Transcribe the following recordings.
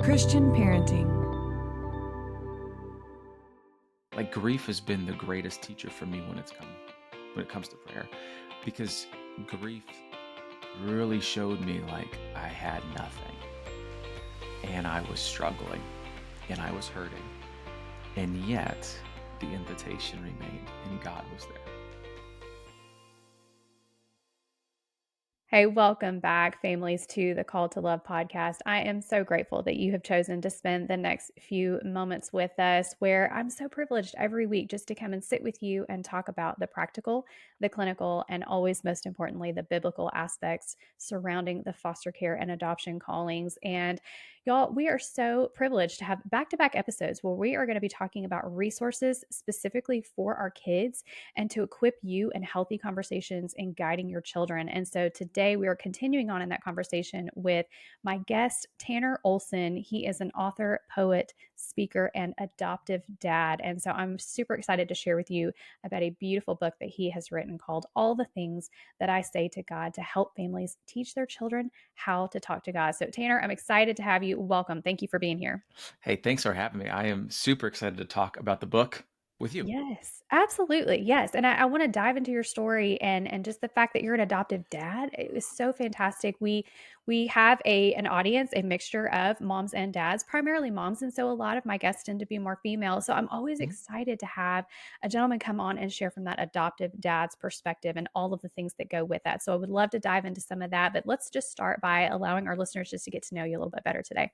Christian parenting. Like grief has been the greatest teacher for me when it comes to prayer, because grief really showed me like I had nothing and I was struggling and I was hurting, and yet the invitation remained and God was there. Hey, welcome back, families, to the Call to Love podcast. I am so grateful that you have chosen to spend the next few moments with us, where I'm so privileged every week just to come and sit with you and talk about the practical, the clinical, and always, most importantly, the biblical aspects surrounding the foster care and adoption callings. And y'all, we are so privileged to have back-to-back episodes where we are going to be talking about resources specifically for our kids and to equip you in healthy conversations and guiding your children. And so today we are continuing on in that conversation with my guest, Tanner Olson. He is an author, poet, speaker, and adoptive dad. And so I'm super excited to share with you about a beautiful book that he has written called All the Things That I Say to God, to help families teach their children how to talk to God. So Tanner, I'm excited to have you. Welcome. Thank you for being here. Hey, thanks for having me. I am super excited to talk about the book with you. Yes, absolutely. Yes. And I want to dive into your story and just the fact that you're an adoptive dad. It was so fantastic. We have an audience, a mixture of moms and dads, primarily moms. And so a lot of my guests tend to be more female. So I'm always Mhm. excited to have a gentleman come on and share from that adoptive dad's perspective and all of the things that go with that. So I would love to dive into some of that. But let's just start by allowing our listeners just to get to know you a little bit better today.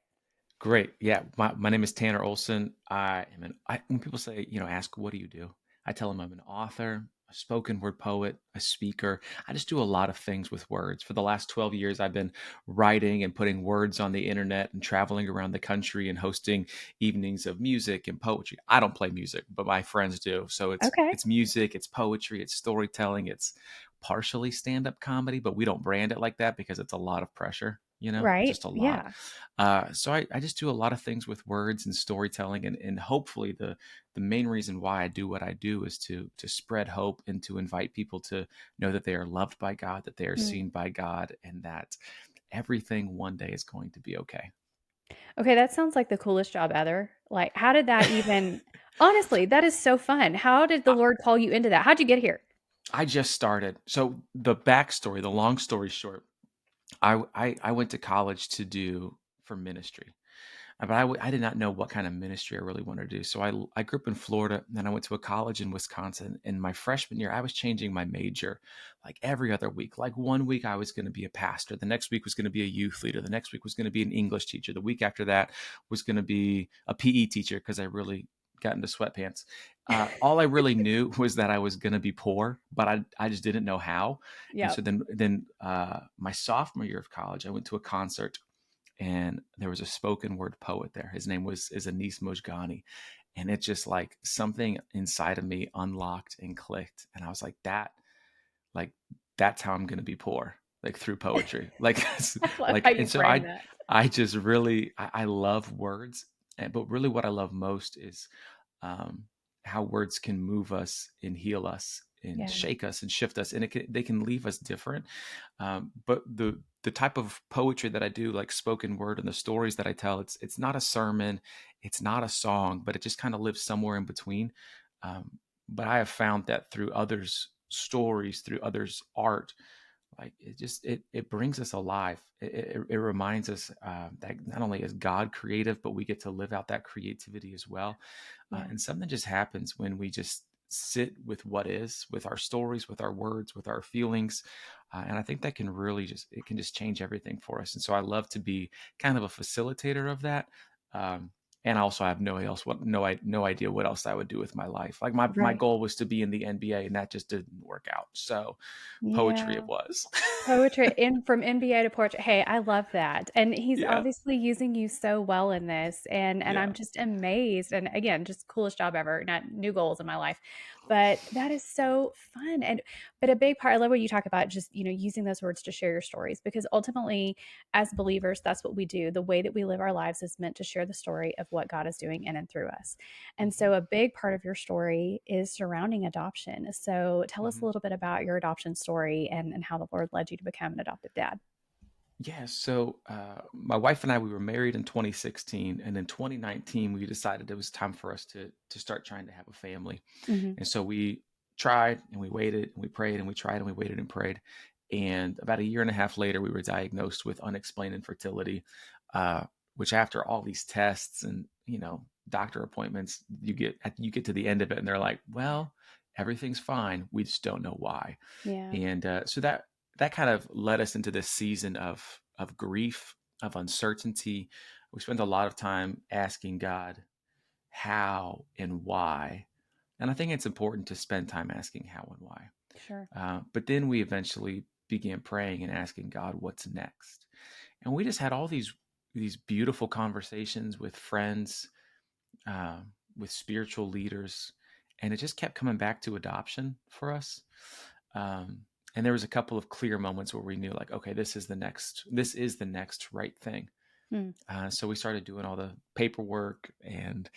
Great. Yeah. My name is Tanner Olson. When people say, ask, what do you do? I tell them I'm an author, a spoken word poet, a speaker. I just do a lot of things with words. For the last 12 years, I've been writing and putting words on the internet and traveling around the country and hosting evenings of music and poetry. I don't play music, but my friends do. So it's Okay. it's music, it's poetry, it's storytelling, it's partially stand-up comedy, but we don't brand it like that because it's a lot of pressure, Right. just a lot. Yeah. So I just do a lot of things with words and storytelling, and hopefully the main reason why I do what I do is to spread hope and to invite people to know that they are loved by God, that they are Mm. seen by God, and that everything one day is going to be okay. Okay, that sounds like the coolest job ever. Like, how did that even honestly, that is so fun. How did the I, Lord call you into that? How'd you get here? I just started. So the backstory, the long story short, I went to college to do for ministry. But I did not know what kind of ministry I really wanted to do. So I grew up in Florida, and then I went to a college in Wisconsin. In my freshman year, I was changing my major like every other week. Like one week I was going to be a pastor. The next week was going to be a youth leader. The next week was going to be an English teacher. The week after that was going to be a PE teacher because I really got into sweatpants. All I really knew was that I was going to be poor, but I just didn't know how. And Yep. so then my sophomore year of college, I went to a concert, and there was a spoken word poet there. His name is Anis Mojgani. And it just like something inside of me unlocked and clicked. And I was like, that's how I'm going to be poor, like through poetry. Like, I love how and you so frame that. I just really, I love words. But really what I love most is um, how words can move us and heal us and Yeah. shake us and shift us, and they can leave us different. But the type of poetry that I do, like spoken word, and the stories that I tell, it's not a sermon, it's not a song, but it just kind of lives somewhere in between. But I have found that through others' stories, through others' art, like it brings us alive. It reminds us that not only is God creative, but we get to live out that creativity as well. Yeah. And something just happens when we just sit with what is, with our stories, with our words, with our feelings. And I think that can really it can just change everything for us. And so I love to be kind of a facilitator of that. Um, and also, I have no idea what else I would do with my life. Like my Right. goal was to be in the NBA, and that just didn't work out. So poetry Yeah. it was. Poetry in from NBA to portrait. Hey, I love that. And he's Yeah, obviously using you so well in this. And yeah. I'm just amazed. And again, just coolest job ever. Not new goals in my life. But that is so fun. And but a big part, I love what you talk about just, using those words to share your stories, because ultimately as believers, that's what we do. The way that we live our lives is meant to share the story of what God is doing in and through us. And Mhm, so a big part of your story is surrounding adoption. So tell us a mhm. little bit about your adoption story and how the Lord led you to become an adoptive dad. Yeah, so my wife and I, we were married in 2016, and in 2019 we decided it was time for us to start trying to have a family. Mhm. And so we tried and we waited and we prayed and we tried and we waited and prayed. And about a year and a half later, we were diagnosed with unexplained infertility, uh, which after all these tests and doctor appointments, you get to the end of it and they're like, well, everything's fine. We just don't know why. Yeah, And so that kind of led us into this season of grief, of uncertainty. We spent a lot of time asking God how and why. And I think it's important to spend time asking how and why. sure. But then we eventually began praying and asking God, what's next? And we just had all these beautiful conversations with friends, uh, with spiritual leaders, and it just kept coming back to adoption for us. Um, and there was a couple of clear moments where we knew, like, okay, this is the next right thing. Mm. So we started doing all the paperwork and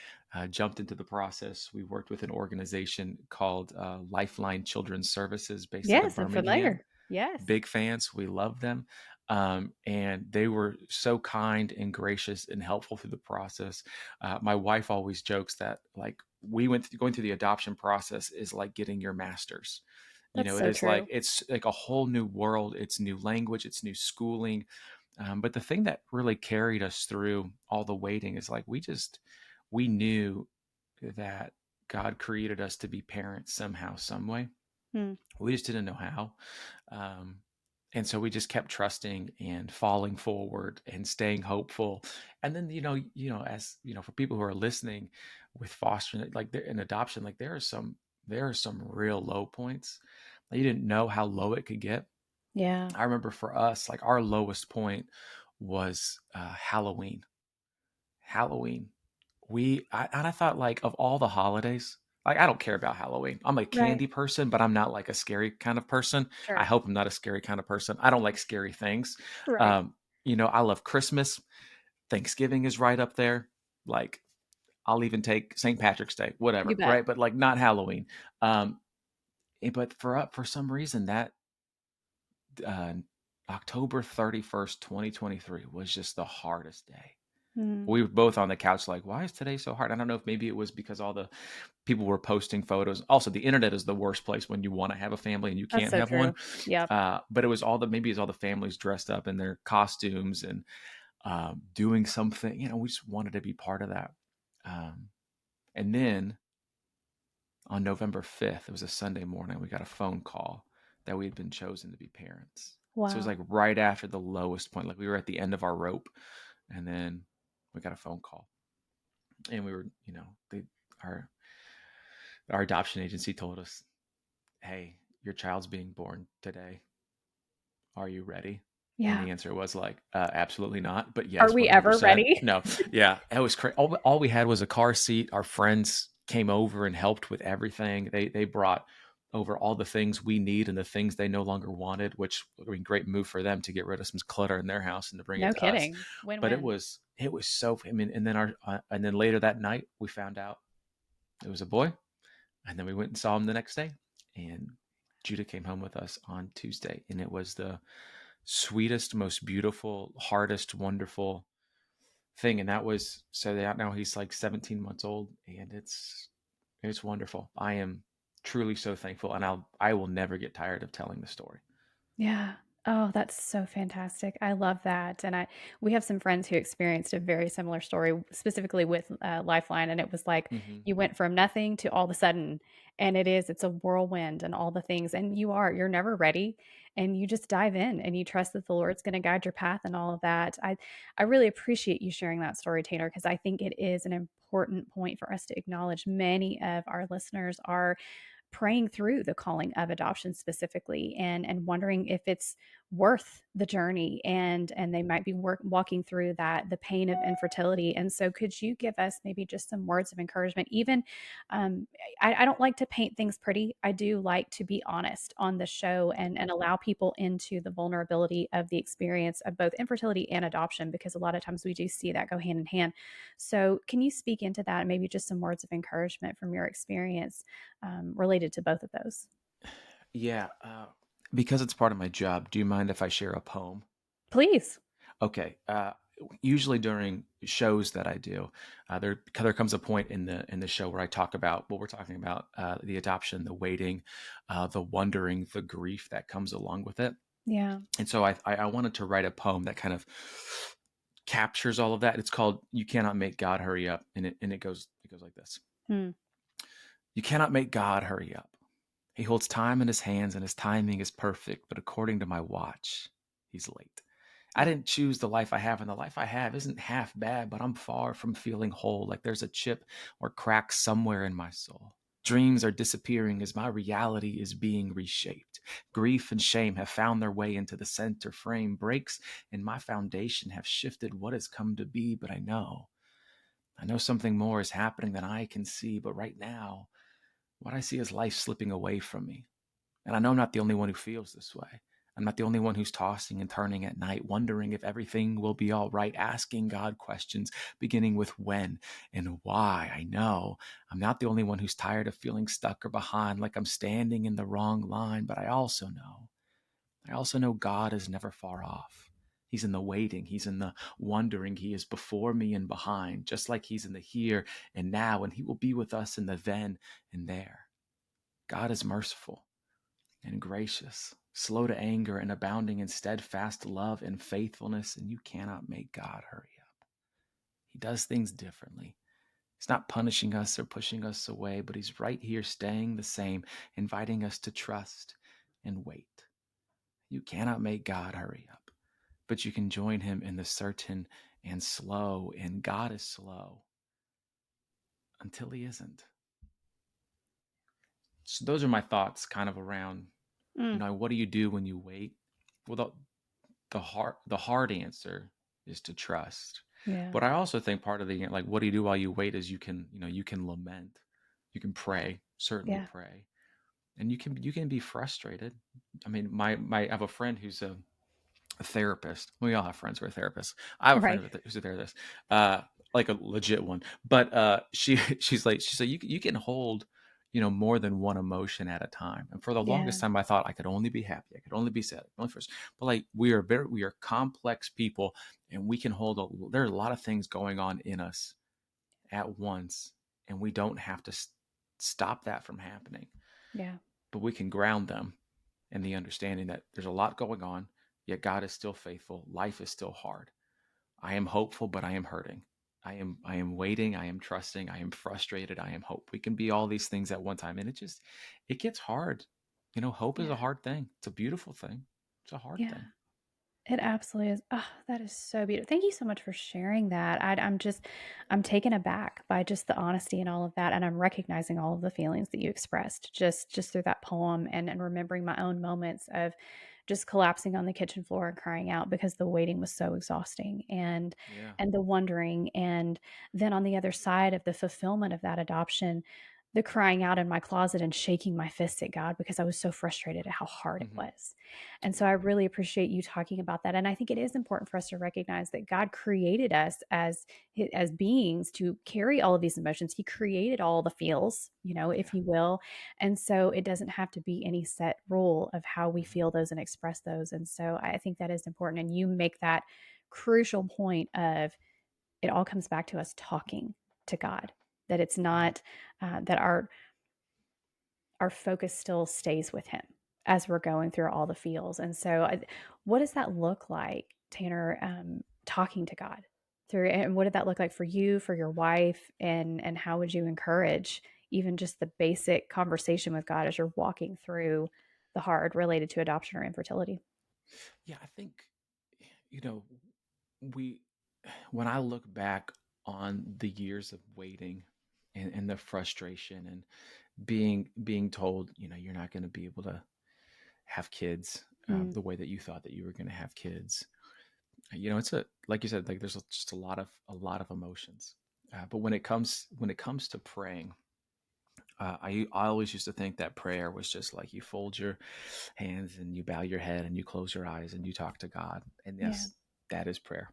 jumped into the process. We worked with an organization called Lifeline Children's Services based out of Yes, I'm Birmingham. familiar. Yes. Big fans. We love them. And they were so kind and gracious and helpful through the process. My wife always jokes that, like, going through the adoption process is like getting your master's. That's It so is like true. it's like a whole new world. It's new language. It's new schooling. But the thing that really carried us through all the waiting is like we knew that God created us to be parents somehow, some way. Mm. We just didn't know how. Um, and so we just kept trusting and falling forward and staying hopeful. And then, as for people who are listening with fostering, like in adoption, like there are some real low points. Like, you didn't know how low it could get. Yeah. I remember for us, like our lowest point was Halloween. Halloween. And I thought, like, of all the holidays, like, I don't care about Halloween. I'm a Right. candy person, but I'm not like a scary kind of person. I Sure. hope I'm not a scary kind of person. I don't like scary things. Right. Um, I love Christmas. Thanksgiving is right up there. Like, I'll even take St. Patrick's Day, You whatever, bet. right? But like not Halloween. Um, but for some reason that uh, October 31st, 2023 was just the hardest day. Mm. We were both on the couch like, why is today so hard? I don't know if maybe it was because all the people were posting photos. Also, the internet is the worst place when you want to have a family and you That's can't so have one. true. Yep. But it was maybe it's all the families dressed up in their costumes and doing something. We just wanted to be part of that. Um, and then on November 5th, it was a Sunday morning, we got a phone call that we had been chosen to be parents. So it was Wow. like right after the lowest point, like we were at the end of our rope, and then we got a phone call, and we were, our our adoption agency told us, "Hey, your child's being born today. Are you ready?" And Yeah. the answer was like, absolutely not, but Are yes, we 100%. ever ready? No, yeah, it was crazy. All we had was a car seat. Our friends came over and helped with everything. They brought over all the things we need and the things they no longer wanted, which, I mean, great move for them to get rid of some clutter in their house and to bring it No to us. kidding. But it Win-win. was it was so. I mean, and then later that night we found out it was a boy, and then we went and saw him the next day, and Judah came home with us on Tuesday, and it was the sweetest, most beautiful, hardest, wonderful thing. And that was so that now he's like 17 months old, and it's wonderful. I am truly so thankful, and I will never get tired of telling the story. Yeah. Oh, that's so fantastic. I love that. And we have some friends who experienced a very similar story, specifically with Lifeline. And it was like Hmm. you went from nothing to all of a sudden. And it's a whirlwind and all the things. And you're never ready. And you just dive in and you trust that the Lord's going to guide your path and all of that. I really appreciate you sharing that story, Tanner, because I think it is an important point for us to acknowledge. Many of our listeners are praying through the calling of adoption specifically and wondering if it's worth the journey and they might be walking through that the pain of infertility. And so could you give us maybe just some words of encouragement? Even um, I don't like to paint things pretty. I do like to be honest on the show and allow people into the vulnerability of the experience of both infertility and adoption, because a lot of times we do see that go hand in hand. So can you speak into that and maybe just some words of encouragement from your experience related to both of those? Yeah, because it's part of my job. Do you mind if I share a poem? Please. Okay. Usually during shows that I do, there comes a point in the show where I talk about what we're talking about: the adoption, the waiting, the wondering, the grief that comes along with it. Yeah. And so I wanted to write a poem that kind of captures all of that. It's called "You Cannot Make God Hurry Up," and it goes like this: Mm. You cannot make God hurry up. He holds time in his hands, and his timing is perfect. But according to my watch, he's late. I Mm. didn't choose the life I have, and the life I have isn't half bad, but I'm far from feeling whole, like there's a chip or crack somewhere in my soul. Dreams are disappearing as my reality is being reshaped. Grief and shame have found their way into the center frame. Breaks in my foundation have shifted what has come to be, but I know something more is happening than I can see. But right now, what I see is life slipping away from me. And I know I'm not the only one who feels this way. I'm not the only one who's tossing and turning at night, wondering if everything will be all right, asking God questions, beginning with when and why. I know I'm not the only one who's tired of feeling stuck or behind, like I'm standing in the wrong line, but I also know God is never far off. He's in the waiting, He's in the wondering, He is before me and behind, just like He's in the here and now, and He will be with us in the then and there. God is merciful and gracious, slow to anger, and abounding in steadfast love and faithfulness, and you cannot make God hurry up. He does things differently. He's not punishing us or pushing us away, but He's right here staying the same, inviting us to trust and wait. You cannot make God hurry up, but you can join Him in the certain and slow, and God is slow until He isn't. So those are my thoughts kind of around, Mm. what do you do when you wait? Well, the hard answer is to trust. Yeah. But I also think part of the, like, what do you do while you wait is you can lament, you can pray, certainly Yeah. pray, and you can be frustrated. I mean, I have a friend who's a therapist. We all have friends who are therapists. I have a friend Right. who's a therapist, uh, like a legit one. But she said you can hold, more than one emotion at a time. And for the Yeah. longest time, I thought I could only be happy, I could only be sad, I could only first. But like we are complex people, and we can hold there's a lot of things going on in us at once, and we don't have to stop that from happening, Yeah. but we can ground them in the understanding that there's a lot going on, yet God is still faithful. Life is still hard. I am hopeful, but I am hurting. I am waiting, I am trusting, I am frustrated, I am hope. We can be all these things at one time, and it gets hard. Hope is Yeah. a hard thing. It's a beautiful thing. It's a hard Yeah. thing. It absolutely is. Oh, that is so beautiful. Thank you so much for sharing that. I'm taken aback by just the honesty and all of that, and I'm recognizing all of the feelings that you expressed just through that poem, and remembering my own moments of just collapsing on the kitchen floor and crying out because the waiting was so exhausting, Yeah. and the wondering, and then on the other side of the fulfillment of that adoption, the crying out in my closet and shaking my fists at God because I was so frustrated at how hard it Hmm. was. And so Yeah. I really appreciate you talking about that. And I think it is important for us to recognize that God created us as beings to carry all of these emotions. He created all the feels, if Yeah. you will. And so it doesn't have to be any set rule of how we Hmm. feel those and express those. And so I think that is important. And you make that crucial point of it all comes back to us talking to Yeah. God, that it's Hmm. not that our focus still stays with him as we're going through all the feels. And so, what does that look like, Tanner? Talking to God through, and what did that look like for you, for your wife, and how would you encourage even just the basic conversation with God as you're walking through the hard related to adoption or infertility? Yeah. I think, you know, we when I look back on the years of waiting, and the frustration, and being told, you're not going to be able to have kids, Mm, the way that you thought that you were going to have kids. It's like you said, like there's just a lot of emotions. But when it comes to praying, I always used to think that prayer was just like you fold your hands and you bow your head and you close your eyes and you talk to God. And yeah, yes, that is prayer.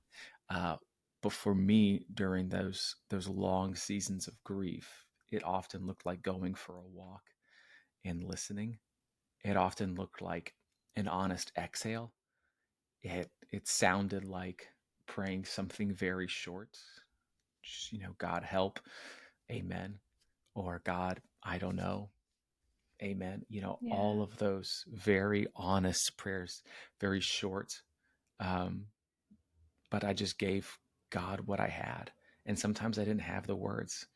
Uh, but for me, during those long seasons of grief, it often looked like going for a walk and listening. It often looked like an honest exhale it sounded like praying something very short. Just, God help, amen, or God, I don't know, amen. All Yeah. of those very honest prayers, very short. Um, but I just gave God what I had. And sometimes I didn't have the words.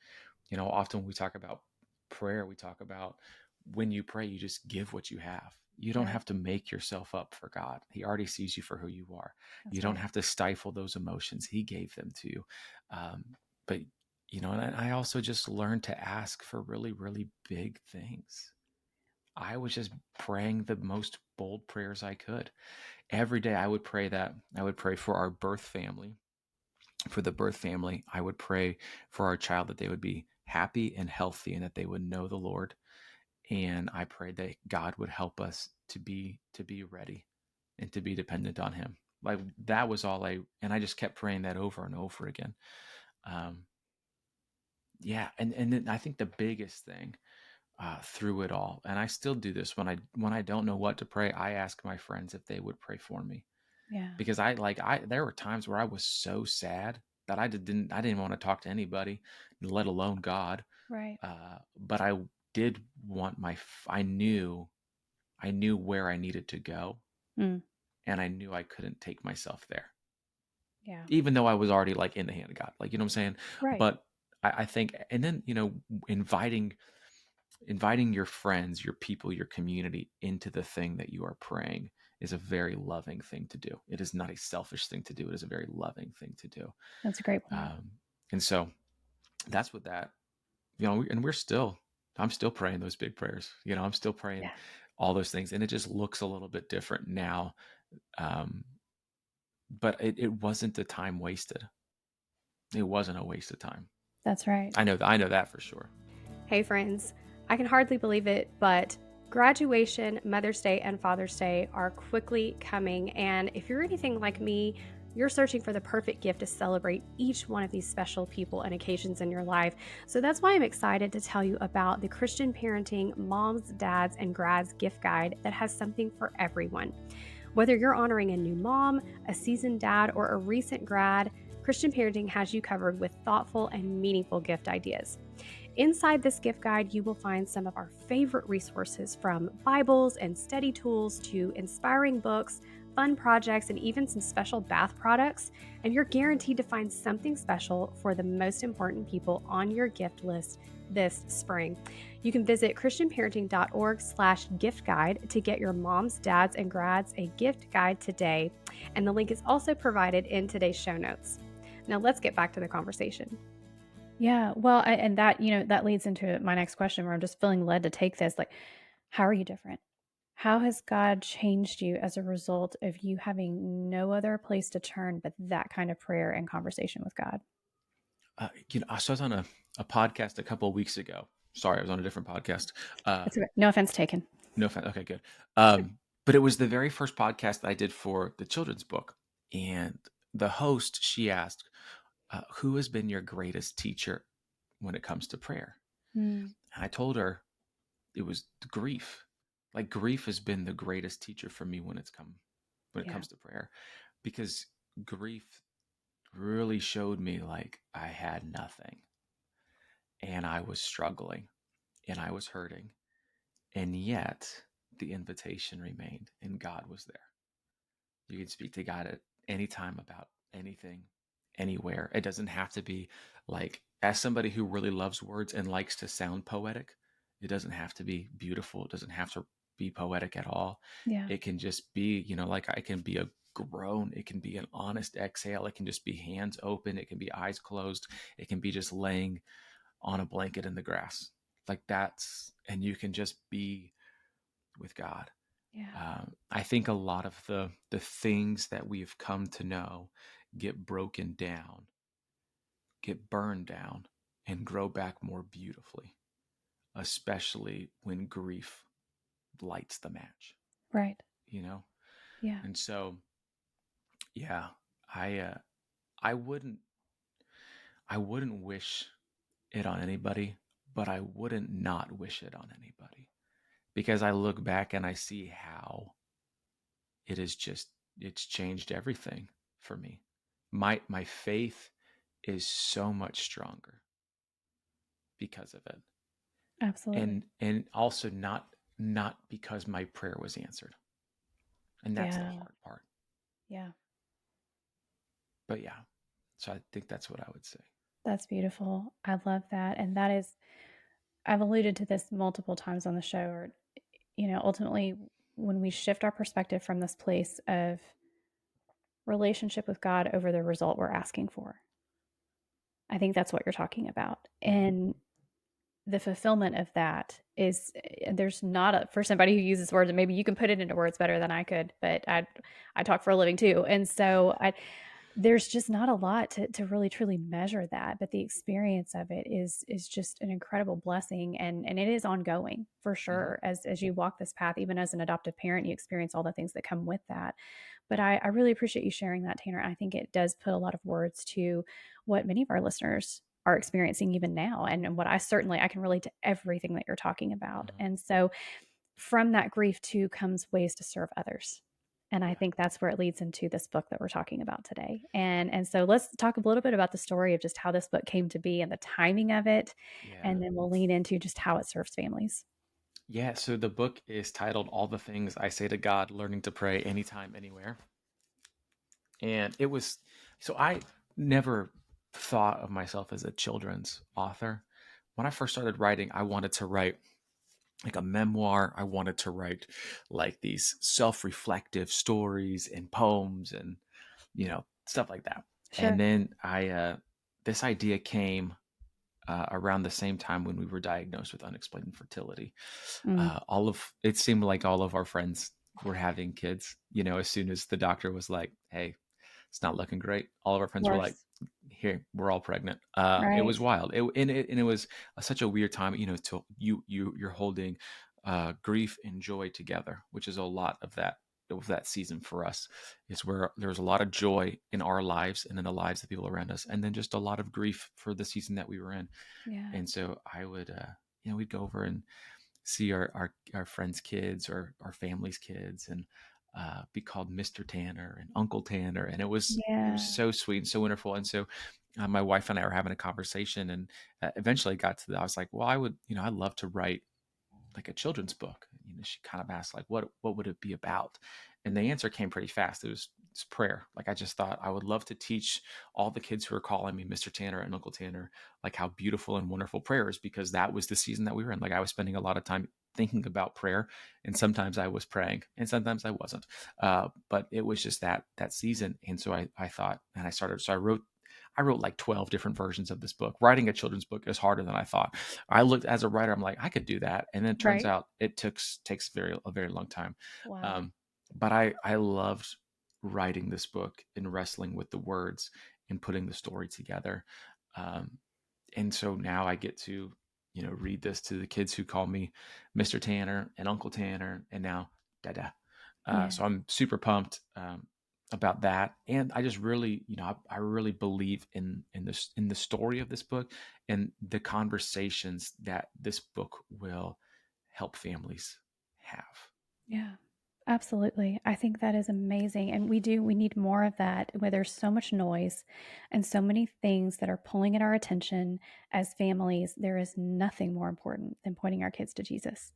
Often when we talk about prayer, we talk about when you pray, you just give what you have. You don't Right. have to make yourself up for God. He already sees you for who you are. You That's don't right. have to stifle those emotions. He gave them to you. Um, but, and I also just learned to ask for really, really big things. I was just praying the most bold prayers I could. Every day I would pray that. I would pray for our birth family. For the birth family, I would pray for our child that they would be happy and healthy and that they would know the Lord. And I prayed that God would help us to be ready and to be dependent on him. Like that was all I just kept praying that over and over again. Um, yeah. And then I think the biggest thing through it all, and I still do this when I don't know what to pray, I ask my friends if they would pray for me Yeah. because I there were times where I was so sad that I didn't want to talk to anybody, let alone God. Right. But I did want I knew where I needed to go, Mm. and I knew I couldn't take myself there, Yeah. even though I was already like in the hand of God, like what I'm saying. Right. But I think, and then inviting your friends, your people, your community into the thing that you are praying is a very loving thing to do. It is not a selfish thing to do. It is a very loving thing to do. That's a great point. Um, and so that's what that, and I'm still praying those big prayers. I'm still praying Yeah. all those things. And it just looks a little bit different now. Um, but it wasn't the time wasted. It wasn't a waste of time. That's right. I know that for sure. Hey, friends, I can hardly believe it, but graduation, Mother's Day, and Father's Day are quickly coming. And if you're anything like me, you're searching for the perfect gift to celebrate each one of these special people and occasions in your life. So that's why I'm excited to tell you about the Christian Parenting Moms, Dads, and Grads gift guide that has something for everyone. Whether you're honoring a new mom, a seasoned dad, or a recent grad, Christian Parenting has you covered with thoughtful and meaningful gift ideas. Inside this gift guide, you will find some of our favorite resources from Bibles and study tools to inspiring books, fun projects, and even some special bath products. And you're guaranteed to find something special for the most important people on your gift list this spring. You can visit christianparenting.org/gift guide to get your moms, dads, and grads a gift guide today. And the link is also provided in today's show notes. Now let's get back to the conversation. Yeah, well, and that, that leads into my next question where I'm just feeling led to take this. Like, how are you different? How has God changed you as a result of you having no other place to turn but that kind of prayer and conversation with God? So I was on a podcast a couple of weeks ago. Sorry, I was on a different podcast. Uh, It's okay. No offense taken. no offense. Okay, good. But it was the very first podcast that I did for the children's book, and the host, she asked, "Who has been your greatest teacher when it comes to prayer?" Mm, And I told her it was grief. Like grief has been the greatest teacher for me when it yeah, comes to prayer, because grief really showed me like I had nothing, and I was struggling, and I was hurting, and yet the invitation remained, and God was there. You can speak to God at any time about anything, anywhere. It doesn't have to be like, as somebody who really loves words and likes to sound poetic, it doesn't have to be beautiful. It doesn't have to be poetic at all. yeah, It can just be, like it can be a groan. It can be an honest exhale. It can just be hands open. It can be eyes closed. It can be just laying on a blanket in the grass. And you can just be with God. yeah, I think a lot of the things that we've come to know get broken down, get burned down, and grow back more beautifully, especially when grief lights the match, right. you know? Yeah, And so, yeah, I wouldn't I wouldn't wish it on anybody, but I wouldn't not wish it on anybody because I look back and I see how it is just it's changed everything for me. My faith is so much stronger because of it. Absolutely. And also not because my prayer was answered. And that's the Yeah. hard part. Yeah. But yeah, so I think that's what I would say. That's beautiful. I love that. And that is, I've alluded to this multiple times on the show, or, ultimately, when we shift our perspective from this place of relationship with God over the result we're asking for, I think that's what you're talking about. Mm, And the fulfillment of that is, there's not a, for somebody who uses words, and maybe you can put it into words better than I could, but I talk for a living too. And so there's just not a lot to really truly measure that, but the experience of it is just an incredible blessing, and it is ongoing for mhm, sure. As you walk this path, even as an adoptive parent, you experience all the things that come with that. But I really appreciate you sharing that, Tanner. I think it does put a lot of words to what many of our listeners are experiencing even now, and what I can relate to everything that you're talking about. mhm. And so from that grief too comes ways to serve others. And I Yeah, think that's where it leads into this book that we're talking about today. And so let's talk a little bit about the story of just how this book came to be and the timing of it. yeah. And then we'll lean into just how it serves families. Yeah, so the book is titled All the Things I Say to God, Learning to Pray Anytime, Anywhere. And it was, so I never thought of myself as a children's author. When I first started writing, I wanted to write like a memoir. I wanted to write like these self-reflective stories and poems and, stuff like that. And Sure. then this idea came around the same time when we were diagnosed with unexplained infertility. Mm, All of it seemed like all of our friends were having kids. As soon as the doctor was like, "Hey, it's not looking great," all of our friends were like, worse. "Here, we're all pregnant." It Right. was wild. And it was such a weird time. To you're holding grief and joy together, which is a lot of that season for us. Is where there was a lot of joy in our lives and in the lives of people around us, and then just a lot of grief for the season that we were in. Yeah. And so I would, we'd go over and see our friends' kids or our family's kids, and be called Mr. Tanner and Uncle Tanner, and it was Yeah. so sweet and so wonderful. And so my wife and I were having a conversation, and eventually got to I was like, well, I'd love to write like a children's book. She kind of asked like, what would it be about? And the answer came pretty fast. It's prayer. Like I just thought I would love to teach all the kids who are calling me Mr. Tanner and Uncle Tanner, like how beautiful and wonderful prayer is, because that was the season that we were in. Like I was spending a lot of time thinking about prayer, and sometimes I was praying, and sometimes I wasn't. But it was just that season, and so I thought, and I started. So I wrote like 12 different versions of this book. Writing a children's book is harder than I thought. I looked as a writer, I'm like, I could do that. And then it turns Right. out it takes a very long time. Wow. Um, but I loved writing this book and wrestling with the words and putting the story together. Um, and so now I get to, read this to the kids who call me Mr. Tanner and Uncle Tanner and now Dada. Yeah. So I'm super pumped about that, and I just really, I really believe in the story of this book and the conversations that this book will help families have. Yeah, absolutely. I think that is amazing. And we need more of that where there's so much noise and so many things that are pulling at our attention as families. There is nothing more important than pointing our kids to Jesus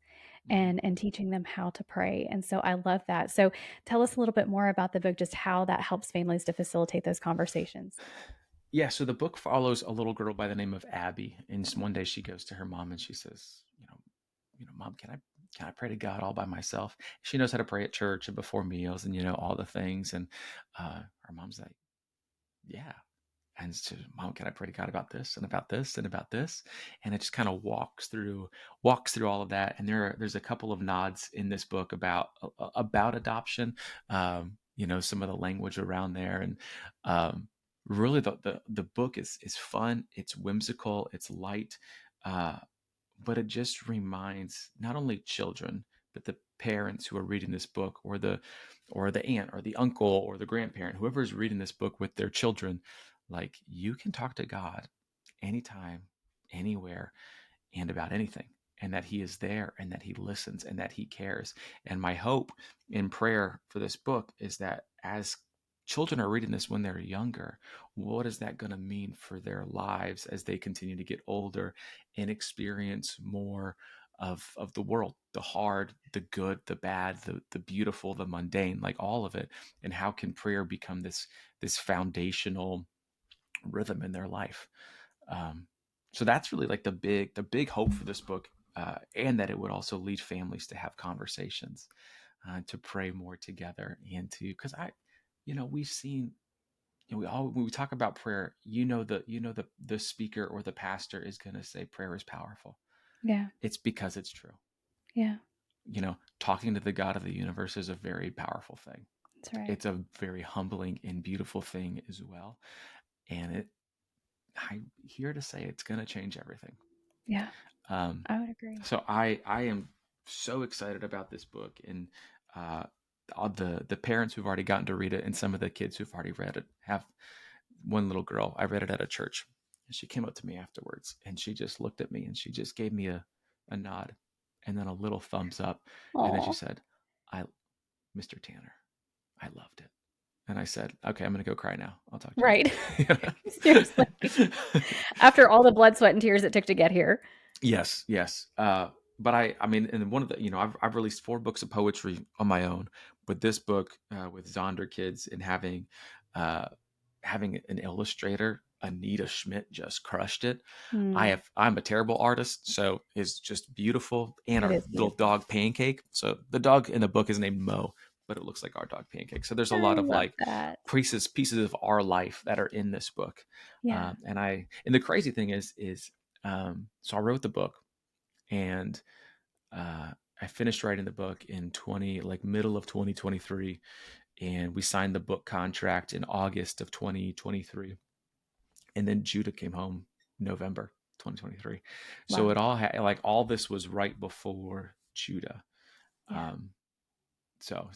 Mhm. and teaching them how to pray. And so I love that. So tell us a little bit more about the book, just how that helps families to facilitate those conversations. Yeah, so the book follows a little girl by the name of Abby, and one day she goes to her mom and she says, Mom, can I pray to God all by myself? She knows how to pray at church and before meals and all the things. And her mom's like, yeah. And so, Mom, can I pray to God about this and about this and about this? And it just kind of walks through all of that. And there's a couple of nods in this book about adoption. Some of the language around there, and really the book is fun. It's whimsical. It's light. Uh, but it just reminds not only children but the parents who are reading this book, or the aunt or the uncle or the grandparent, whoever is reading this book with their children, like you can talk to God anytime, anywhere, and about anything. and that he is there and that he listens and that he cares. And my hope in prayer for this book is that as children are reading this when they're younger, what is that going to mean for their lives as they continue to get older and experience more of the world, the hard, the good, the bad, the beautiful, the mundane, like all of it. And how can prayer become this foundational rhythm in their life? Um, so that's really like the big hope for this book, and that it would also lead families to have conversations, to pray more together, and to because we've seen, we all when we talk about prayer, the speaker or the pastor is going to say prayer is powerful. Yeah. It's because it's true. Yeah. Talking to the God of the universe is a very powerful thing. That's right. It's a very humbling and beautiful thing as well. And I'm here to say it's going to change everything. Yeah. Um, I would agree. so I am so excited about this book, and uh, all the parents who've already gotten to read it, and some of the kids who've already read it have. One little girl, I read it at a church, and she came up to me afterwards, and she just looked at me, and she just gave me a nod, and then a little thumbs up, and then she Oh, said, "I, Mr. Tanner, I loved it." And I said, "Okay, I'm gonna go cry now. I'll talk to right. you Seriously. later." After all the blood, sweat, and tears it took to get here. Yes, yes. But I mean, and one of the, I've released 4 books of poetry on my own, but this book, with Zonder Kids, and uh, having an illustrator, Anita Schmidt, just crushed it. Mm, I'm a terrible artist, so it's just beautiful, and it our is little beautiful. dog Pancake. So the dog in the book is named Mo, but it looks like our dog Pancake. So there's a I lot of love like that. pieces of our life that are in this book. Yeah. And the crazy thing is, so I wrote the book, and I finished writing the book in middle of 2023, and we signed the book contract in August of 2023, and then Judah came home November 2023. So it Wow. all like all this was right before Judah. Yeah. Um, so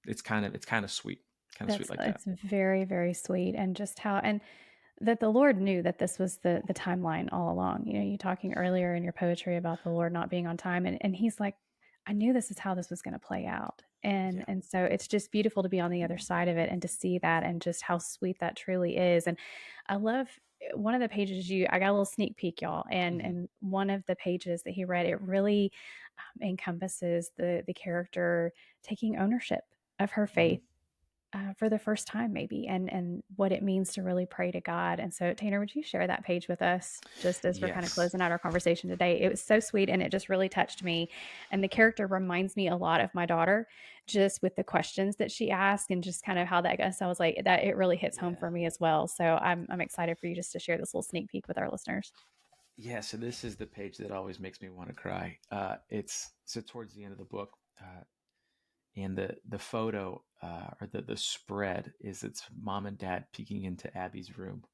it's kind of sweet, like that. It's very, very sweet. And just how, and that the Lord knew that this was the timeline all along. You talking earlier in your poetry about the Lord not being on time, and he's like, I knew this is how this was going to play out. Yeah, And so it's just beautiful to be on the other side of it and to see that and just how sweet that truly is. And I love one of the pages I got a little sneak peek, y'all, hmm, and one of the pages that he read, it really encompasses the character taking ownership of her hmm. faith for the first time, maybe, and what it means to really pray to God. And so, Tanner, would you share that page with us just as we're kind of Yes, closing out our conversation today? It was so sweet and it just really touched me. And the character reminds me a lot of my daughter, just with the questions that she asked and just kind of how that goes. So I was like, that it really hits home yeah, for me as well. So I'm excited for you just to share this little sneak peek with our listeners. yeah. So this is the page that always makes me want to cry. It's so towards the end of the book. And the photo, or the spread, is it's mom and dad peeking into Abby's room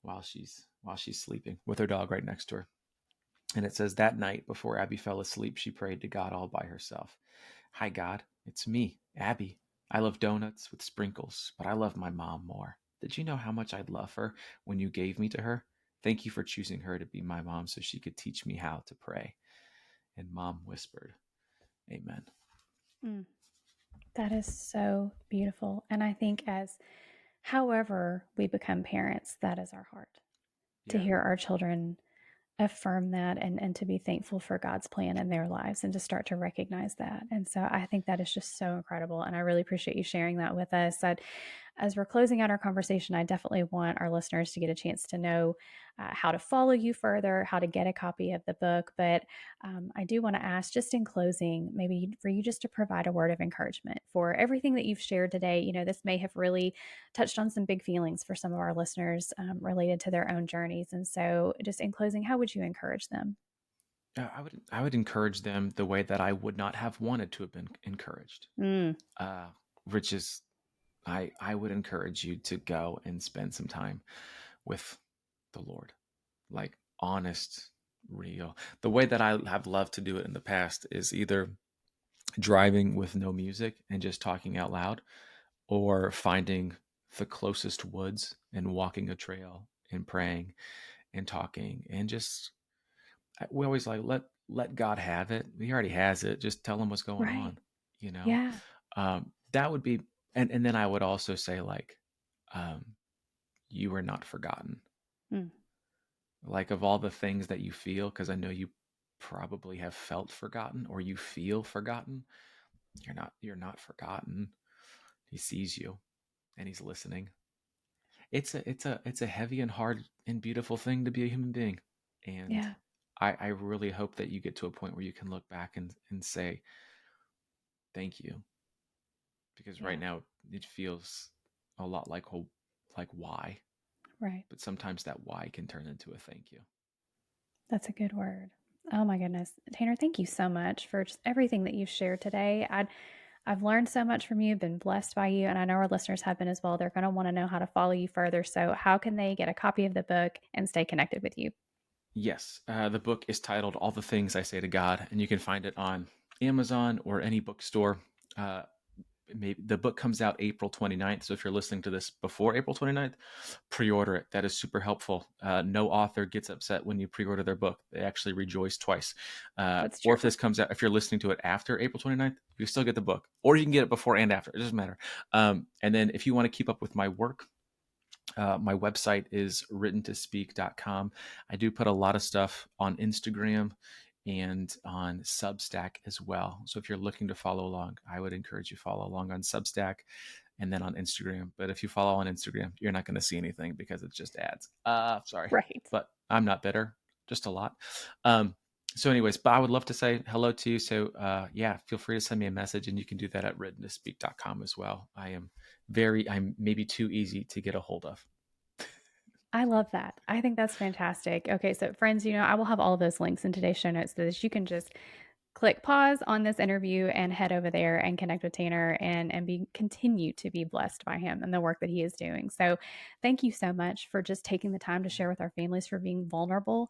while she's sleeping with her dog right next to her. And it says, that night before Abby fell asleep, she prayed to God all by herself. Hi, God, it's me, Abby. I love donuts with sprinkles, but I love my mom more. Did you know how much I'd love her when you gave me to her? Thank you for choosing her to be my mom so she could teach me how to pray. And mom whispered, Amen. Mm, that is so beautiful. And I think as however we become parents, that is our heart to Yeah. hear our children affirm that and to be thankful for God's plan in their lives and to start to recognize that. And so I think that is just so incredible. And I really appreciate you sharing that with us. As we're closing out our conversation, I definitely want our listeners to get a chance to know how to follow you further, how to get a copy of the book. But I do want to ask, just in closing, maybe for you just to provide a word of encouragement for everything that you've shared today. This may have really touched on some big feelings for some of our listeners related to their own journeys. And so, just in closing, how would you encourage them? I would encourage them the way that I would not have wanted to have been encouraged, Mm, uh, which is I would encourage you to go and spend some time with the Lord, like honest, real. The way that I have loved to do it in the past is either driving with no music and just talking out loud, or finding the closest woods and walking a trail and praying and talking and just we always like let God have it. He already has it. Just tell him what's going Right. on. You know, Yeah. that would be, and then I would also say like, um, you are not forgotten. Mm. Like of all the things that you feel, because I know you probably have felt forgotten or you feel forgotten. You're not forgotten. He sees you and he's listening. It's a heavy and hard and beautiful thing to be a human being. And Yeah. I really hope that you get to a point where you can look back and say, thank you. Because right Yeah. now it feels a lot like why. Right. But sometimes that why can turn into a thank you. That's a good word. Oh my goodness. Tanner, thank you so much for just everything that you've shared today. I've learned so much from you, been blessed by you, and I know our listeners have been as well. They're going to want to know how to follow you further. So, how can they get a copy of the book and stay connected with you? Yes, the book is titled All the Things I Say to God, and you can find it on Amazon or any bookstore. Uh, Maybe the book comes out April 29th. So if you're listening to this before April 29th, pre-order it. That is super helpful. No author gets upset when you pre-order their book. They actually rejoice twice. That's Or true. if this comes out, if you're listening to it after April 29th, you still get the book, or you can get it before and after. It doesn't matter. And then if you want to keep up with my work, my website is writtentospeak.com. I do put a lot of stuff on Instagram and on Substack as well. So if you're looking to follow along, I would encourage you to follow along on Substack and then on Instagram. But if you follow on Instagram, you're not going to see anything because it's just ads. Sorry, Right. but I'm not bitter, just a lot. Um, so, anyways, but I would love to say hello to you. So, yeah, feel free to send me a message, and you can do that at writtentospeak.com as well. I'm maybe too easy to get a hold of. I love that. I think that's fantastic. Okay, so friends, I will have all of those links in today's show notes so that you can just click pause on this interview and head over there and connect with Tanner and be continue to be blessed by him and the work that he is doing. So, thank you so much for just taking the time to share with our families, for being vulnerable,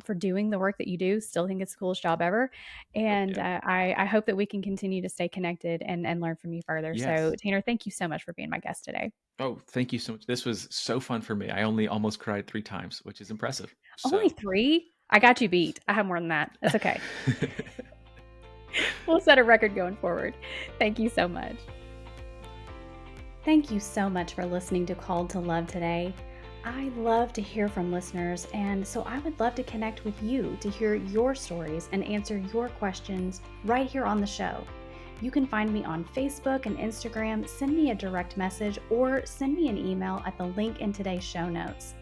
for doing the work that you do. Still think it's the coolest job ever, Oh, and yeah. I hope that we can continue to stay connected and learn from you further. So, Yes. Tanner, thank you so much for being my guest today. Oh, thank you so much. This was so fun for me. I only almost cried 3 times, which is impressive. Only So, 3? I got you beat. I have more than that. That's okay. We'll set a record going forward. Thank you so much. Thank you so much for listening to Called to Love today. I love to hear from listeners, and so I would love to connect with you to hear your stories and answer your questions right here on the show. You can find me on Facebook and Instagram, send me a direct message, or send me an email at the link in today's show notes.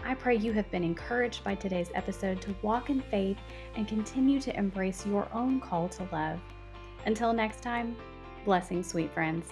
I pray you have been encouraged by today's episode to walk in faith and continue to embrace your own call to love. Until next time, blessings, sweet friends.